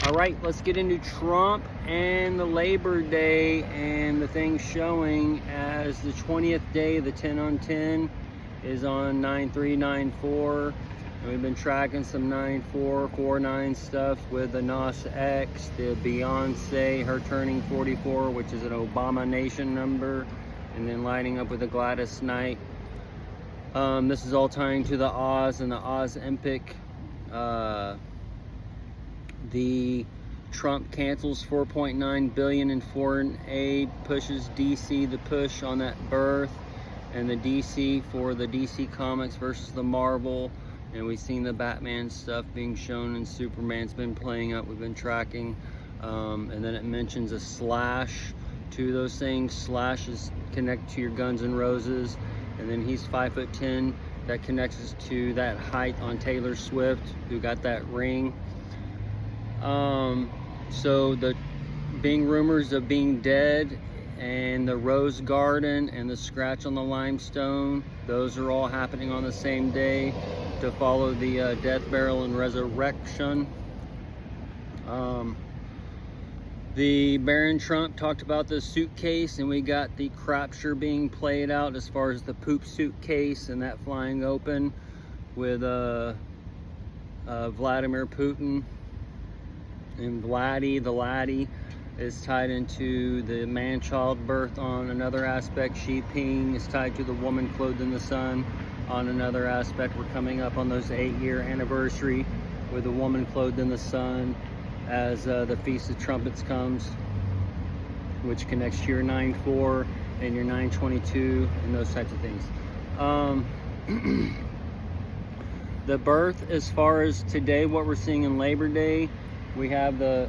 All right, let's get into Trump and the Labor Day and the thing showing as the 20th day. The 10 on 10 is on 9394, and we've been tracking some 9449 stuff with the Nas X, the Beyonce, her turning 44, which is an Obama Nation number, and then lighting up with the Gladys Knight. This is all tying to the Oz and the Ozempic. The Trump cancels $4.9 billion in foreign aid, pushes DC the push on that birth, and the DC for the DC Comics versus the Marvel. And we've seen the Batman stuff being shown, and Superman's been playing up. We've been tracking, and then it mentions a slash to those things. Slash is connected to your Guns N' Roses, and then he's 5'10". That connects us to that height on Taylor Swift, who got that ring. So the being rumors of being dead, and the Rose Garden and the scratch on the limestone, those are all happening on the same day to follow the death, burial, and resurrection. The Baron Trump talked about the suitcase, and we got the crapture being played out as far as the poop suitcase and that flying open with Vladimir Putin. And Vladdy, the laddie, is tied into the man-child birth on another aspect. Xi Jinping is tied to the woman clothed in the sun on another aspect. We're coming up on those 8-year anniversary with the woman clothed in the sun as the Feast of Trumpets comes, which connects to your 9/4 and your 9/22 and those types of things. The birth, as far as today, what we're seeing in Labor Day, we have the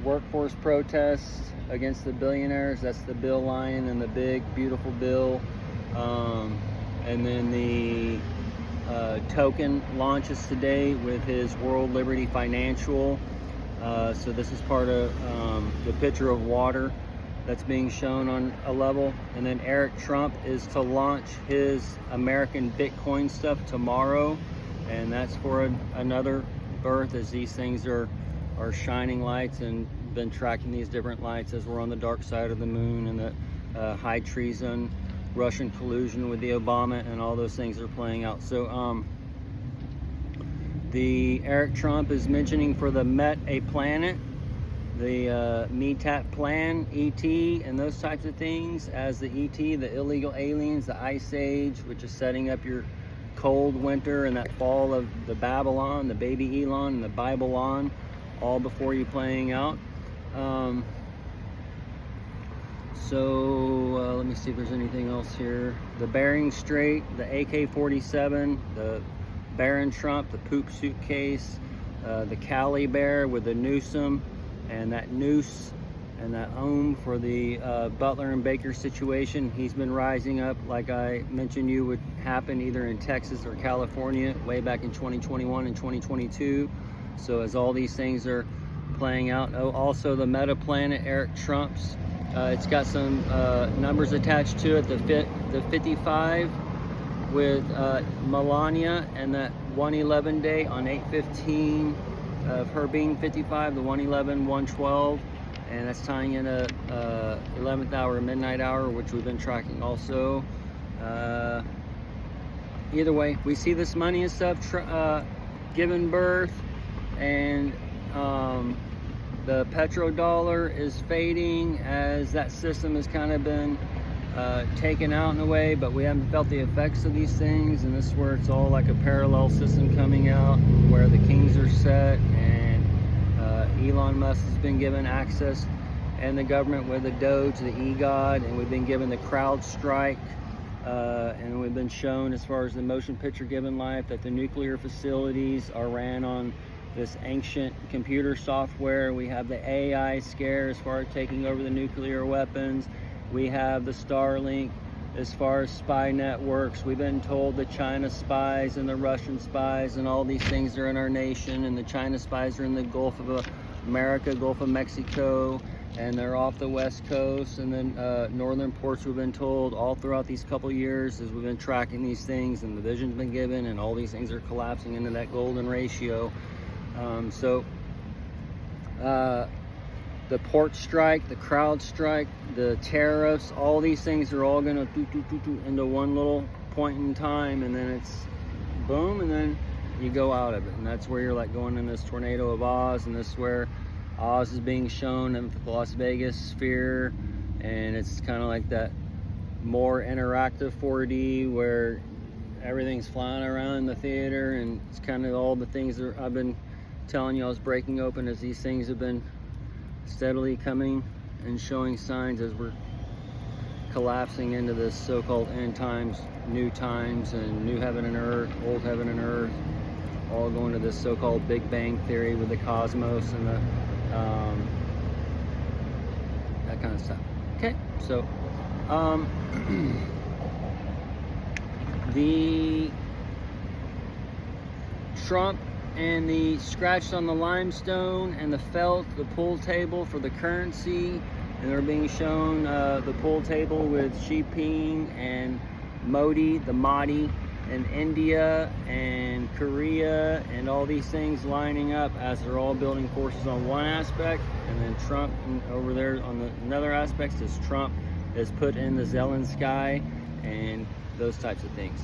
workforce protests against the billionaires. That's the Bill Lion and the big, beautiful bill. And then the token launches today with his World Liberty Financial. So this is part of the pitcher of water that's being shown on a level. And then Eric Trump is to launch his American Bitcoin stuff tomorrow. And that's for another birth, as these things are shining lights, and been tracking these different lights as we're on the dark side of the moon, and the high treason, Russian collusion with the Obama, and all those things are playing out. So the Eric Trump is mentioning for the Met a Planet, the METAP plan, ET, and those types of things, as the ET, the illegal aliens, the Ice Age, which is setting up your cold winter and that fall of the Babylon, the baby Elon, and the Babylon, all before you playing out. Let me see if there's anything else here. The Bering Strait, the AK-47, the Baron Trump, the poop suitcase, the Cali Bear with the Newsom, and that noose and that for the Butler and Baker situation. He's been rising up, like I mentioned you would happen either in Texas or California way back in 2021 and 2022. So as all these things are playing out, also the Meta Planet, Eric Trump's, it's got some numbers attached to it. The 55 with Melania, and that 111 day on 8/15 of her being 55, the 111, 112, and that's tying in a 11th hour, midnight hour, which we've been tracking also. Either way, we see this money and stuff giving birth. And the petrodollar is fading as that system has kind of been taken out in a way, but we haven't felt the effects of these things. And this is where it's all like a parallel system coming out, where the kings are set, and Elon Musk has been given access, and the government with the Doge, the EGOD, and we've been given the CrowdStrike. And we've been shown, as far as the motion picture given life, that the nuclear facilities are ran on this ancient computer software. We have the AI scare as far as taking over the nuclear weapons. We have the Starlink as far as spy networks. We've been told the China spies and the Russian spies and all these things are in our nation, and the China spies are in the Gulf of America, Gulf of Mexico, and they're off the West Coast, and then northern ports. We've been told all throughout these couple years as we've been tracking these things, and the vision's been given, and all these things are collapsing into that golden ratio. So the port strike, the crowd strike, the tariffs, all these things are all gonna into one little point in time, and then it's boom, and then you go out of it. And that's where you're like going in this tornado of Oz, and this is where Oz is being shown in the Las Vegas sphere, and it's kind of like that more interactive 4D where everything's flying around in the theater, and it's kind of all the things that I've been telling you I was breaking open as these things have been steadily coming and showing signs as we're collapsing into this so-called end times, new times, and new heaven and earth, old heaven and earth, all going to this so-called Big Bang Theory with the cosmos and the that kind of stuff. Okay, so the Trump and the scratched on the limestone and the felt, the pool table for the currency, and they're being shown the pool table with Xi Jinping and Modi, the Mahdi, and India and Korea, and all these things lining up as they're all building forces on one aspect, and then Trump over there on another aspect is Trump is put in the Zelensky and those types of things.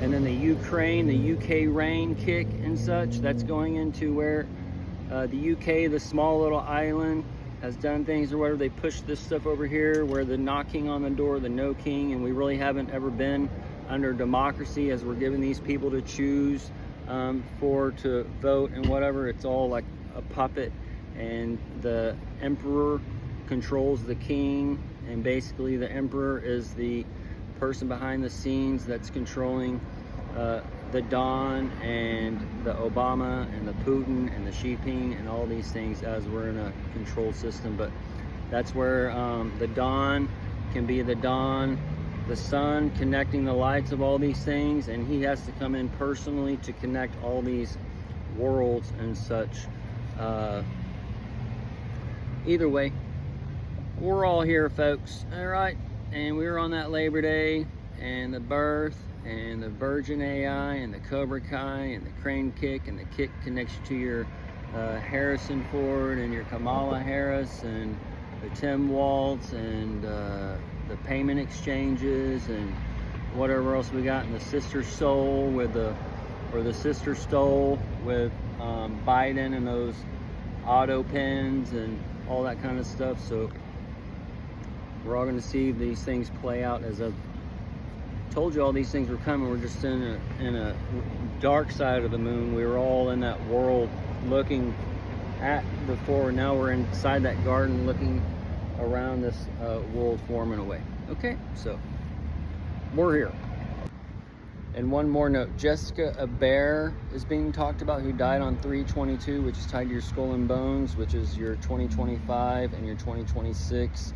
And then the Ukraine, the UK rain kick and such, that's going into where the UK, the small little island, has done things or whatever. They push this stuff over here where the knocking on the door, the no king, and we really haven't ever been under democracy as we're giving these people to choose to vote and whatever. It's all like a puppet, and the emperor controls the king, and basically the emperor is the person behind the scenes that's controlling the Don and the Obama and the Putin and the Xi Jinping and all these things as we're in a controlled system. But that's where the Don can be the Don, the sun connecting the lights of all these things, and he has to come in personally to connect all these worlds and such. Either way, we're all here, folks, all right? And we were on that Labor Day, and the birth, and the Virgin AI, and the Cobra Kai, and the crane kick, and the kick connects you to your Harrison Ford, and your Kamala Harris, and the Tim Waltz, and the payment exchanges, and whatever else we got, and the Sister Soul with the Sister Stole with Biden and those auto pens and all that kind of stuff. So we're all going to see these things play out. As I've told you, all these things were coming. We're just in a dark side of the moon. We were all in that world looking at the forward. Now we're inside that garden looking around this world forming away. Okay, so we're here. And one more note, Jessica, a bear, is being talked about, who died on 3/22, which is tied to your skull and bones, which is your 2025 and your 2026.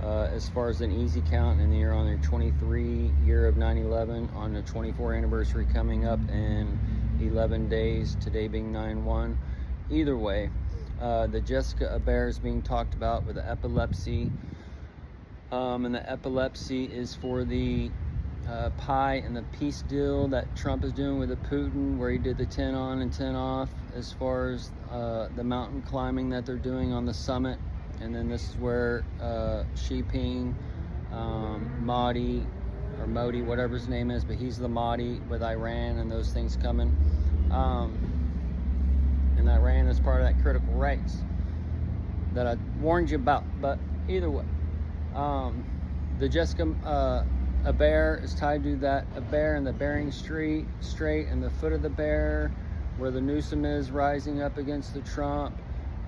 As far as an easy count, and you're on your 23 year of 9/11, on the 24 anniversary coming up in 11 days, today being 9/1. Either way, the Jessica Bear is being talked about with the epilepsy, and the epilepsy is for the pie and the peace deal that Trump is doing with the Putin, where he did the 10 on and 10 off as far as the mountain climbing that they're doing on the summit. And then this is where Xi Jinping, Modi, or Modi, whatever his name is, but he's the Modi with Iran and those things coming. And Iran is part of that critical race that I warned you about. But either way, the Jessica a bear is tied to that, a bear in the Bering Strait, and the foot of the bear, where the Newsom is rising up against the Trump.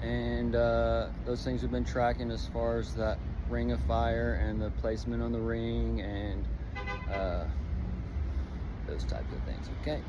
And those things have been tracking as far as that ring of fire and the placement on the ring and those types of things. Okay.